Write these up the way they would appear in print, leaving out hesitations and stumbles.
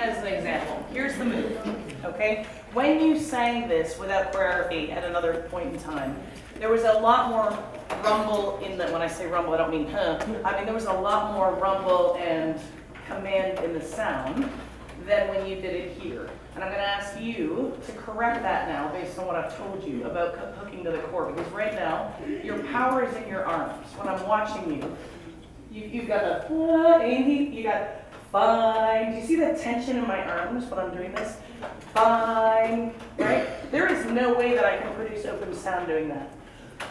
fine as an example. Here's the move, okay? When you sang this without choreography at another point in time, there was a lot more rumble in the, when I say rumble, I don't mean I mean there was a lot more rumble and command in the sound than when you did it here. And I'm going to ask you to correct that now based on what I've told you about hooking to the core, because right now your power is in your arms. When I'm watching you, you've got the, you got fine. Do you see the tension in my arms when I'm doing this? Fine, right? There is no way that I can produce open sound doing that.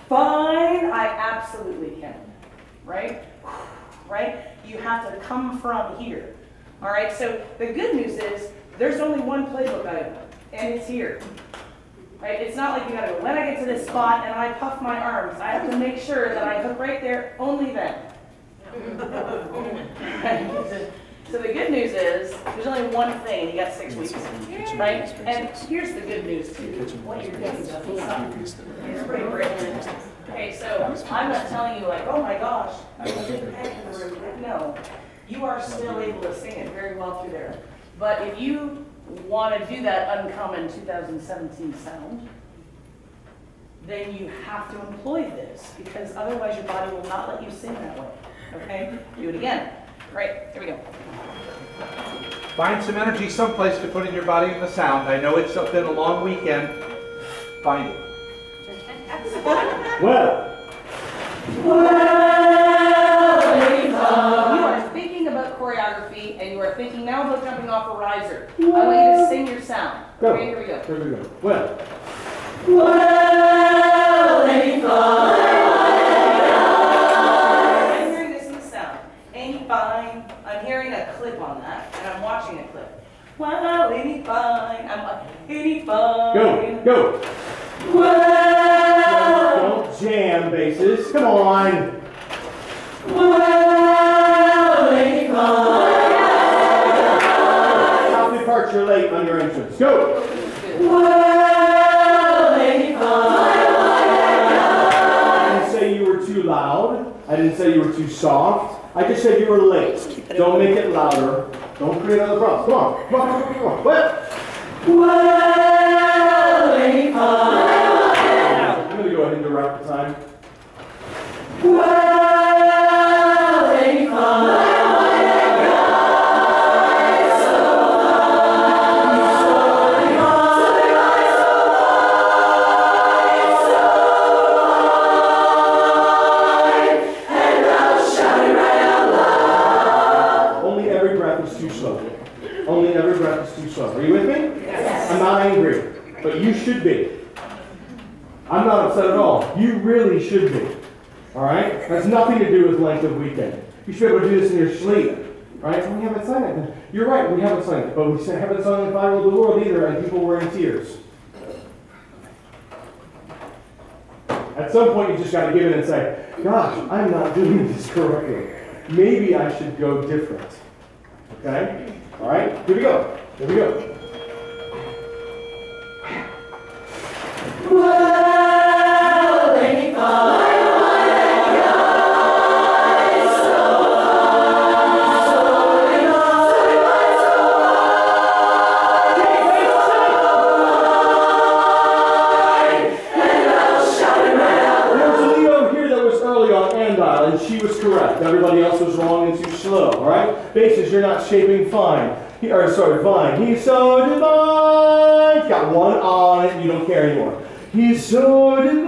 Fine, I absolutely can, right? Right? You have to come from here. All right, so the good news is there's only one playbook item, and it's here. Right? It's not like you gotta go, when I get to this spot and I puff my arms, I have to make sure that I hook right there, only then. So the good news is there's only one thing, you got 6 weeks, right? And here's the good news too. What you're doing doesn't suck. It's pretty great. Okay, so I'm not telling you like, oh my gosh, I'm a big head in the room. No, you are still able to sing it very well through there. But if you want to do that uncommon 2017 sound, then you have to employ this, because otherwise your body will not let you sing that way. Okay? Do it again. Right, here we go. Find some energy someplace to put in your body in the sound. I know it's been a long weekend. Find it. Well. You are thinking about choreography, and you are thinking now about jumping off a riser. I want you to sing your sound. Go. Okay, here we go. Here we go. Well. I'm hearing this in the sound. Ain't fine. I'm hearing a clip on that, and I'm watching a clip. Well, ain't fine. I'm like, ain't fine. Go. Go. Well, Don't jam basses. Come on. well, ain't fine. How many parts you're late on your entrance? Go. Well, ain't fine. I didn't say you were too loud. I didn't say you were too soft. I just said you were late. Don't make it louder. Don't create another problem. Come on. Come on. Come on. What? Well, ain't fine. I'm going to go ahead and direct the time. Well, ain't fine. Only every breath is too slow. Only every breath is too slow. Are you with me? Yes. I'm not angry, but you should be. I'm not upset at all. You really should be. All right? It has nothing to do with length of weekend. You should be able to do this in your sleep. Right? We haven't sung it. You're right, we haven't sung it. But we haven't sung If I Ruled the World either, and people were in tears. At some point, you just got to give it and say, gosh, I'm not doing this correctly. Maybe I should go different. Okay? All right? Here we go. Here we go. Well, ain't fine. And she was correct. Everybody else was wrong and too slow. All right? Basses, you're not shaping fine. Fine. He's so divine. He's got one on it and you don't care anymore. He's so divine.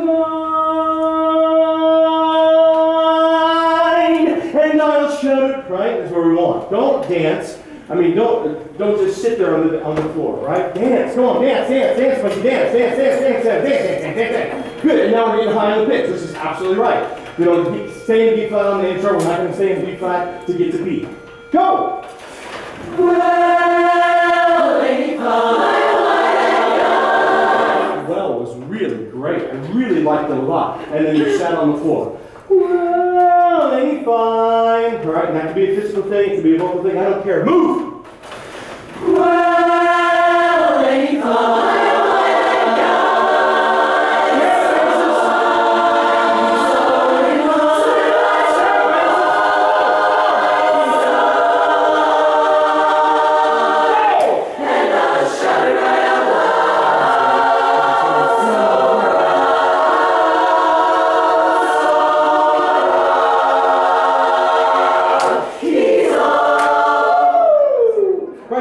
And I'll shout it. Right? That's where we want. Don't dance. I mean, don't just sit there on the floor. Right? Dance. Come on. Dance. But dance. Good. And now we're getting high on the pitch. This is absolutely right. You know, stay in B flat on the intro. We're not going to stay in B flat to get to B. Go! Well was really great. I really liked it a lot. And then you sat on the floor. Well, ain't fine. All right, and that could be a physical thing. It could be a vocal thing. I don't care. Move! Well, ain't fine.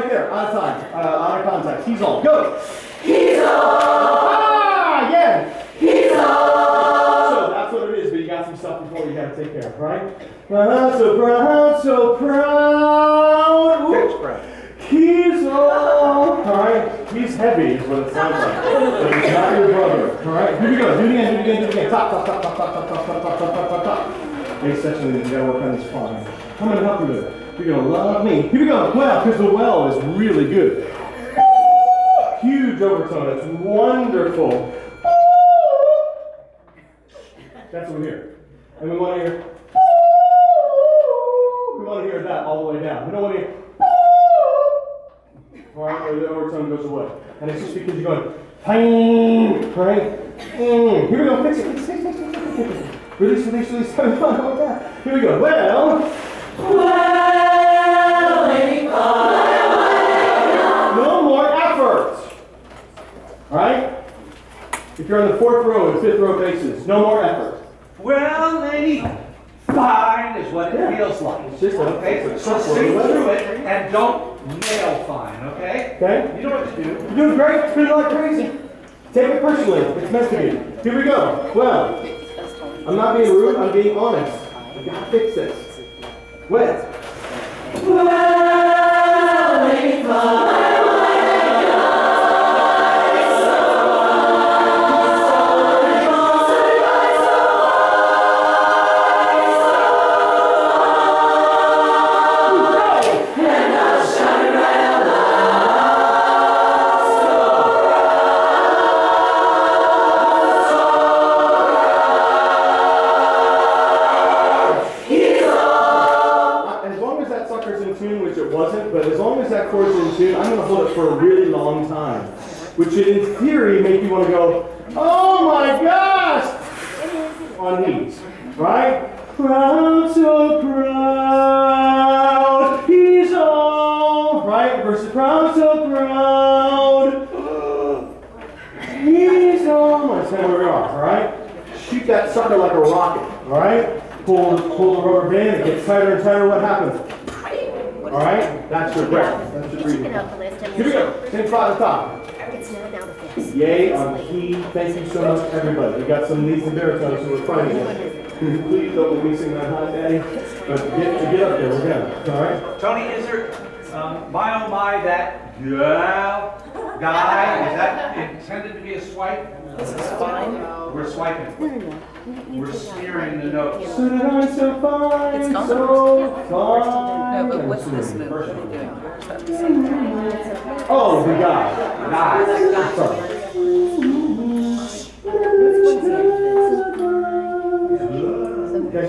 right there, out of time, out of context. He's all. Go. He's all. Ah, again. He's all. So that's what it is, but you got some stuff before you got to take care of, right? So proud, so proud. Pitch proud. He's all right. He's heavy, is what it sounds like. But he's not your brother. All right. Here we go. Do it again. Do it again. Do it again. Top, top, top, top, top, top, top, top, top, top, top, top. Next section, you gotta work on this flying. I'm gonna help you with it. You're gonna love me. Here we go. Well, because the well is really good. Huge overtone. It's wonderful. That's what we hear. And we want to hear. We want to hear that all the way down. We don't want to hear. All right, or the overtone goes away. And it's just because you're going, right? Here we go. Fix it. Release, release, release. Here we go. Well, no more effort. All right? If you're on the 4th row and 5th row bases, no more effort. Well, lady, fine is what it feels like. It's just Okay, so sing through it and don't nail fine, okay? Okay? You know what to do. You're doing great. It's been like crazy. Take it personally. It's meant to be. Here we go. Well, I'm not being rude. I'm being honest. We gotta fix this. Well, but as long as that chord's in tune, I'm going to hold it for a really long time, which should, in theory, make you want to go, oh my gosh, on these, right? Proud, so proud, he's all, right? Versus proud, so proud, he's all. That's where we are, all right? Shoot that sucker like a rocket, all right? Pull the rubber band, it gets tighter and tighter, what happens? All right, that's your breath. That's your breathing. Here we go. Same spot at the top. Yay on key. Thank you so much, everybody. We got some leads and baritones who are finding it. Please don't let me sing that high, Daddy. But to get up there, we're gonna. All right. Tony, is there my oh my that guy? Is that intended to be a swipe? This is fine. We're swiping. We're smearing the notes. So that I'm so fine, It's gone. so fine. No, but what's this move? What are you doing? Oh, the guy. Guys. Sorry.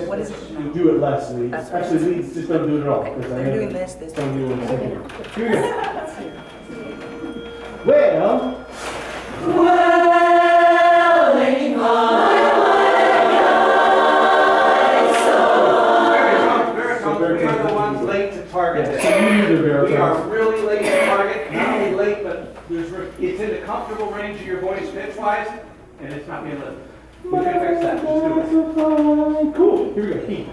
What is it? You do it less, leads. That's right. Actually, leads just don't do it at all. because I They're know- doing this. Don't do it. Here we go. Well. We are the ones late to target. Yeah, so you need to verify. We are really late to target. Not only late, but it's in the comfortable range of your voice pitch-wise, and it's not being lifted. We can fix that. Just do it. Cool. Here we go. Keep.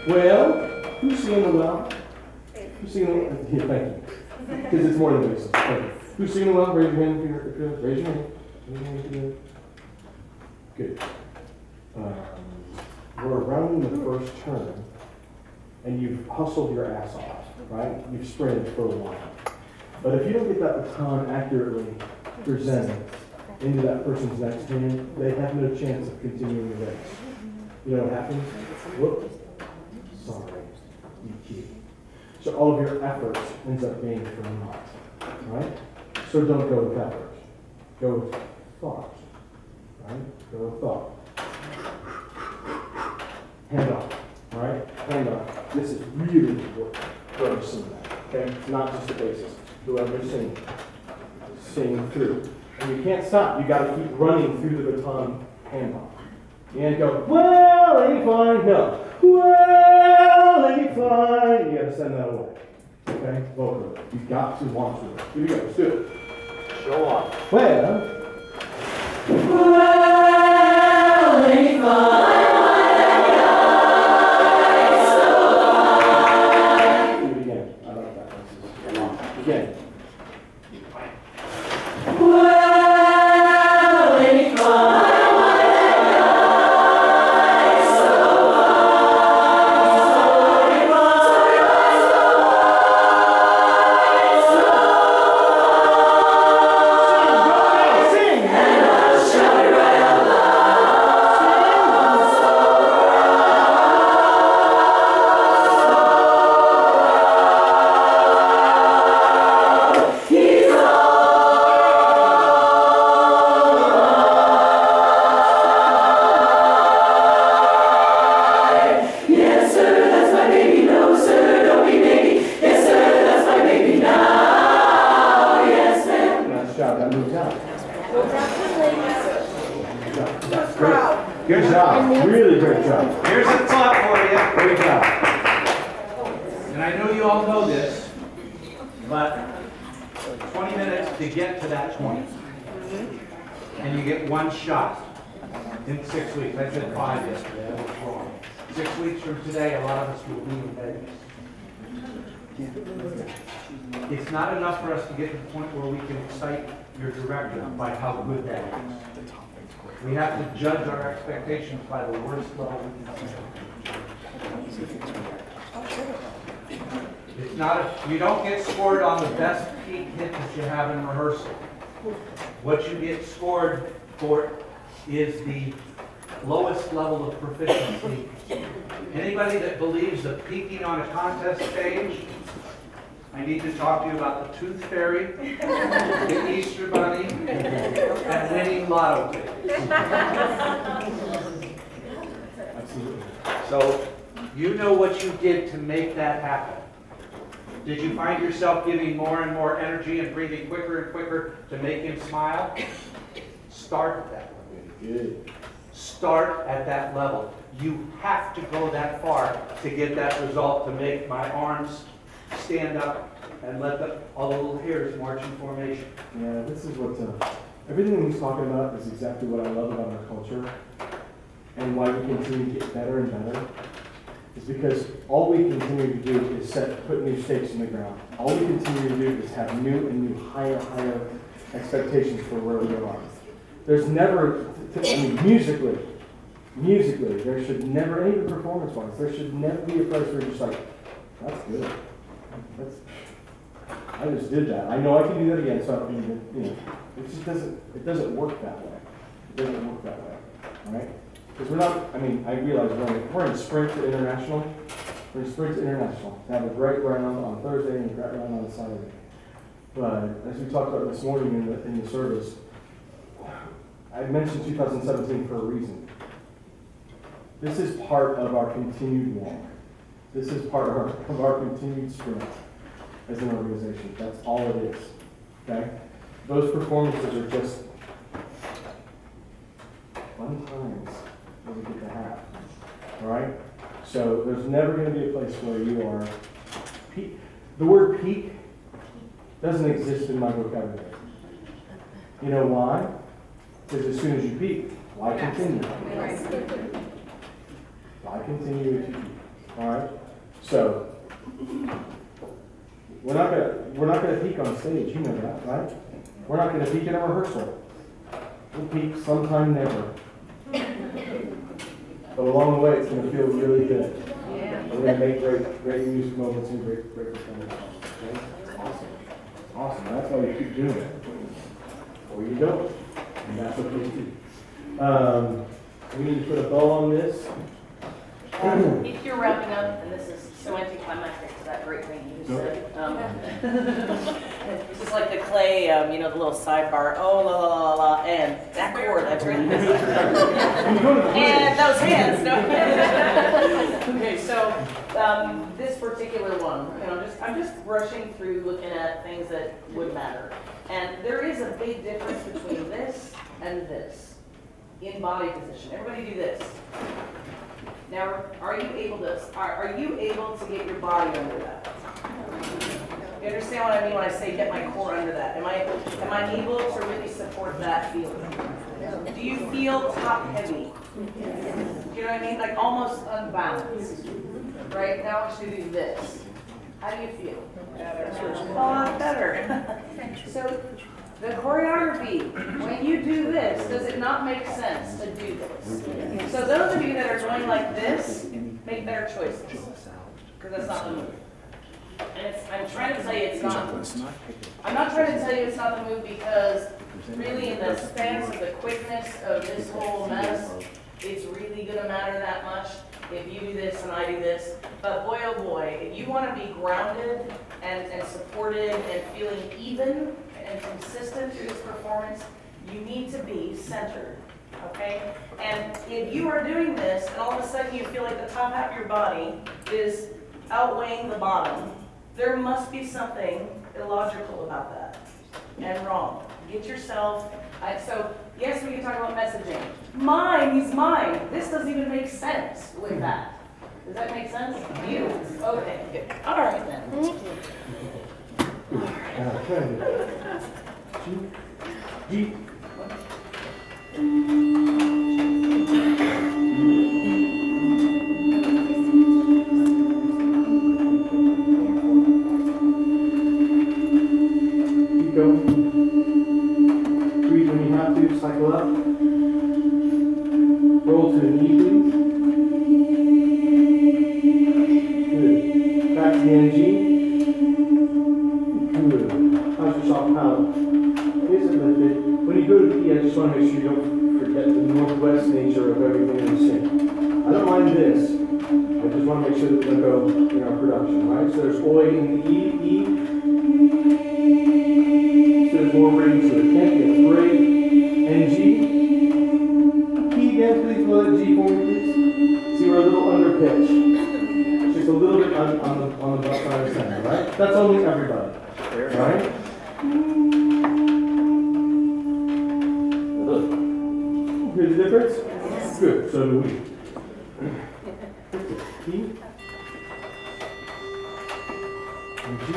Well, who's singing the well? Who's singing the well? Here, thank you. Because it's more than basic. Thank you. Who's singing the well? Raise your hand. Raise your hand. Good. We're rounding the first turn, and you've hustled your ass off, right? You've sprinted for a while. But if you don't get that baton accurately presented into that person's next hand, they have no chance of continuing the race. You know what happens? Whoops. Sorry. EQ. So all of your effort ends up being for naught, right? So don't go with effort. Go with thought, right? Go with thought. Hand off, all right? Hand off. This is really important for us to sing that, okay? It's not just the basis. Whoever's singing, sing through. And you can't stop. You got to keep running through the baton handoff. You can't go, well, ain't fine. No. Well, ain't fine. You got to send that away. Okay? Vocally. You've got to want to. Here we go. Let's do it. Show off. Well, ain't fine. Do it again. I like that. Again. Good job. Really great job. Here's a thought for you. Great job. And I know you all know this, but 20 minutes to get to that point. And you get one shot in 6 weeks. I said 5 yesterday. I was wrong. 6 weeks from today, a lot of us will be in bed. It's not enough for us to get to the point where we can excite your director by how good that is. We have to judge our expectations by the worst level we can. It's not you don't get scored on the best peak hit that you have in rehearsal. What you get scored for is the lowest level of proficiency. Anybody that believes that peaking on a contest stage, I need to talk to you about the Tooth Fairy, the Easter Bunny, and winning lotto tickets. Absolutely. So, you know what you did to make that happen. Did you find yourself giving more and more energy and breathing quicker and quicker to make him smile? Start at that level. Good. Start at that level. You have to go that far to get that result, to make my arms stand up and let all the little hairs march in formation. Yeah, this is what everything he's talking about is exactly what I love about our culture, and why we continue to get better and better. Is because all we continue to do is put new stakes in the ground. All we continue to do is have new and new, higher expectations for where we are. There's never, I mean, musically, there should never, even performance-wise, there should never be a place where you're just like, that's good. I just did that. I know I can do that again, so I mean, you know, it doesn't work that way. It doesn't work that way, all right? Because we're not, I mean, I realize we're in sprint to international. We're in sprint to international. We have a great round on Thursday and a great round on Saturday. But as we talked about this morning in the service, I mentioned 2017 for a reason. This is part of our continued walk. This is part of our continued sprint as an organization. That's all it is. Okay? Those performances are just fun times that we get to have. All right? So there's never going to be a place where you are peak. The word peak doesn't exist in my vocabulary. You know why? Because as soon as you peak, why continue? Why continue if you peak? All right? So we're not gonna peak on stage. You know that, right? We're not gonna peak in a rehearsal. We'll peak sometime never. But along the way, it's gonna feel really good. Yeah. We're gonna make great music moments and great performances. Okay? Awesome. That's why you keep doing it. Or you don't. And that's okay too. We need to put a bow on this. If you're wrapping up, and this is so anticlimactic to that great thing you just said, this is like the clay, you know, the little sidebar, oh, la, la, la, la, and that chord, that's right. And those hands, no. Okay, so this particular one, you know, I'm just rushing through looking at things that would matter. And there is a big difference between this and this in body position. Everybody do this. Now, are you able to get your body under that? You understand what I mean when I say get my core under that? Am I able to really support that feeling? Do you feel top heavy? Do you know what I mean? Like almost unbalanced. Right? Now I want you to do this. How do you feel? A lot better. So the choreography, when you do this, does it not make sense to do this? So those of you that are going like this, make better choices. Because that's not the move. And I'm trying to tell you it's not. I'm not trying to tell you it's not the move because really in the stance of the quickness of this whole mess, it's really gonna matter that much if you do this and I do this. But boy, oh boy, if you wanna be grounded and supported and feeling even and consistent through this performance, you need to be centered, okay? And if you are doing this and all of a sudden you feel like the top half of your body is outweighing the bottom, there must be something illogical about that and wrong. Get yourself, so yes, we can talk about messaging. Mine is mine. This doesn't even make sense with that. Does that make sense? You? Okay, good. All right then. G. Keep going. Breathe when you have to. Cycle up. Roll to the knee, please. Good. Back to the NG. Good. How's your soft palate? Is it lifted? When you go to the E, I just want to make sure you don't forget the northwest nature of everything in the sing. I don't mind this. I just want to make sure that we go in our production, right? So there's oi in the E. So there's more ring to it. Can't get great. And G. Key again, please. Will that G for me, please? See, we're a little under pitch. Just a little bit on the butt side of the center, right? That's only everybody. Right? Hear the difference? Yes. Good, so do we. Key. And G.